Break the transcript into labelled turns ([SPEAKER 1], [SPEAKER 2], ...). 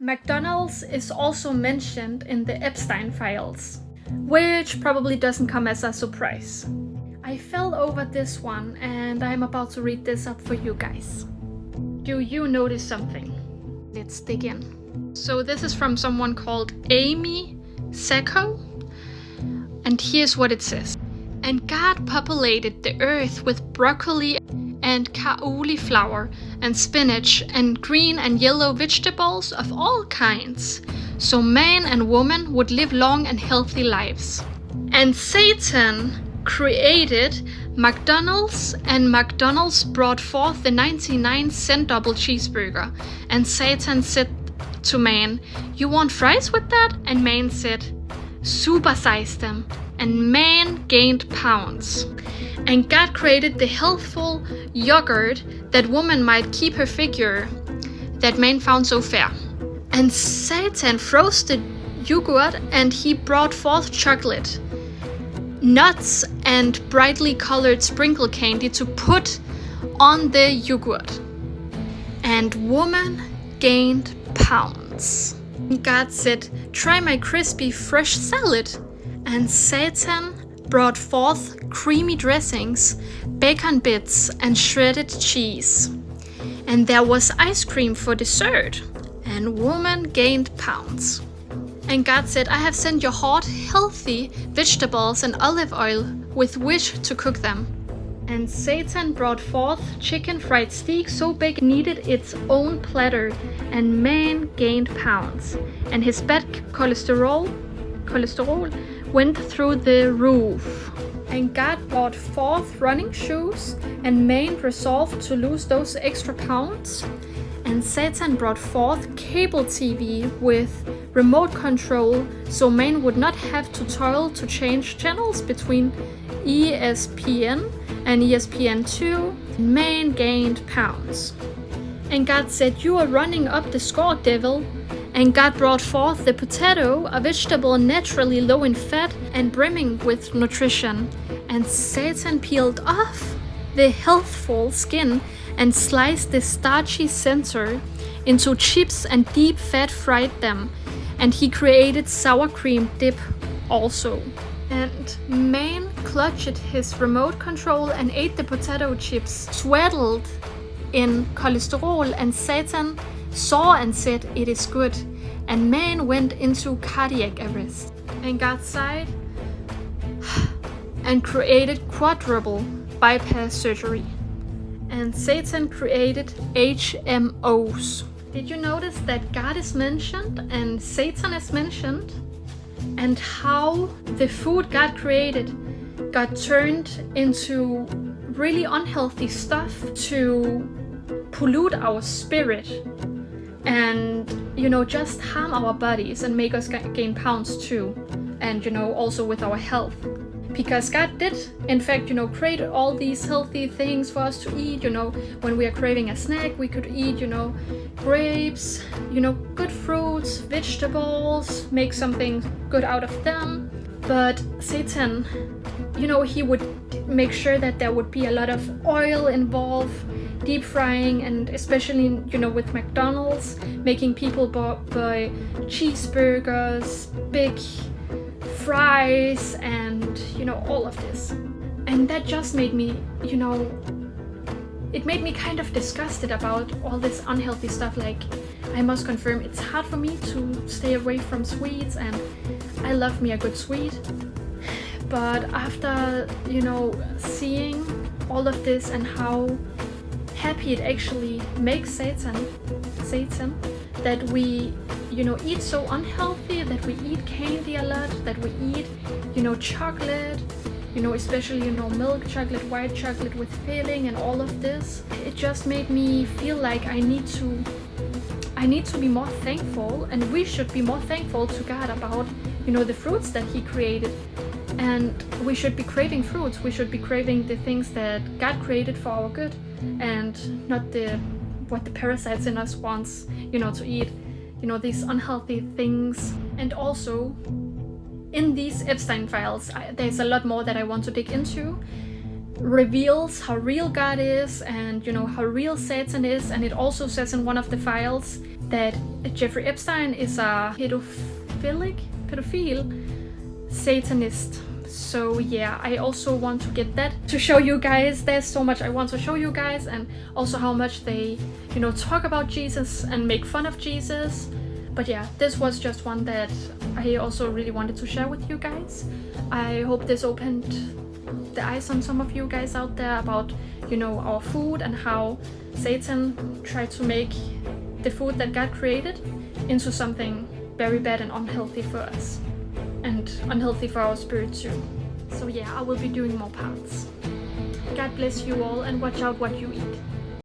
[SPEAKER 1] McDonald's is also mentioned in the Epstein files, which probably doesn't come as a surprise. I fell over this one and I'm about to read this up for you guys. Do you notice something? Let's dig in. So this is from someone called Amy Sacco, and here's what it says. And God populated the earth with broccoli and cauliflower and spinach and green and yellow vegetables of all kinds, so man and woman would live long and healthy lives. And Satan created McDonald's, and McDonald's brought forth the 99-cent double cheeseburger. And Satan said to man, "You want fries with that?" And man said, "Supersize them." And man gained pounds. And God created the healthful yogurt that woman might keep her figure that man found so fair. And Satan froze the yogurt, and he brought forth chocolate, nuts, and brightly colored sprinkle candy to put on the yogurt. And woman gained pounds. God said, "Try my crispy fresh salad." And Satan brought forth creamy dressings, bacon bits, and shredded cheese. And there was ice cream for dessert. And woman gained pounds. And God said, "I have sent you hot, healthy vegetables and olive oil with which to cook them." And Satan brought forth chicken fried steak so big it needed its own platter. And man gained pounds. And his bad cholesterol went through the roof. And God brought forth running shoes, and man resolved to lose those extra pounds. And Satan brought forth cable TV with remote control, so man would not have to toil to change channels between ESPN and ESPN2. Man gained pounds. And God said, "You are running up the score, devil." And God brought forth the potato, a vegetable naturally low in fat and brimming with nutrition. And Satan peeled off the healthful skin and sliced the starchy center into chips and deep fat fried them. And he created sour cream dip also. And man clutched his remote control and ate the potato chips, swaddled in cholesterol, and Satan saw and said, "It is good." And man went into cardiac arrest. And God sighed and created quadruple bypass surgery. And Satan created HMOs. Did you notice that God is mentioned and Satan is mentioned? And how the food God created got turned into really unhealthy stuff to pollute our spirit and, just harm our bodies and make us gain pounds too. And, also with our health. Because God did, in fact, create all these healthy things for us to eat. When we are craving a snack, we could eat, grapes, good fruits, vegetables, make something good out of them. But Satan, he would make sure that there would be a lot of oil involved, deep frying, and especially, with McDonald's, making people buy cheeseburgers, big fries, and all of this. And that just made me, it made me kind of disgusted about all this unhealthy stuff. Like, I must confirm, it's hard for me to stay away from sweets, and I love me a good sweet. But after, seeing all of this and how happy it actually makes Satan, that we eat so unhealthy, that we eat candy a lot, that we eat chocolate, especially milk chocolate, white chocolate with filling, and all of this. It just made me feel like I need to be more thankful, and we should be more thankful to God about the fruits that he created. And we should be craving fruits. We should be craving the things that God created for our good, and not what the parasites in us wants to eat, these unhealthy things. And also in these Epstein files, there's a lot more that I want to dig into. Reveals how real God is, and how real Satan is. And it also says in one of the files that Jeffrey Epstein is a pedophile Satanist. So yeah, I also want to get that to show you guys. There's so much I want to show you guys, and also how much they, you know, talk about Jesus and make fun of Jesus. But yeah, this was just one that I also really wanted to share with you guys. I hope this opened the eyes on some of you guys out there about, you know, our food and how Satan tried to make the food that God created into something very bad and unhealthy for us, and unhealthy for our spirit too. So yeah, I will be doing more parts. God bless you all, and watch out what you eat.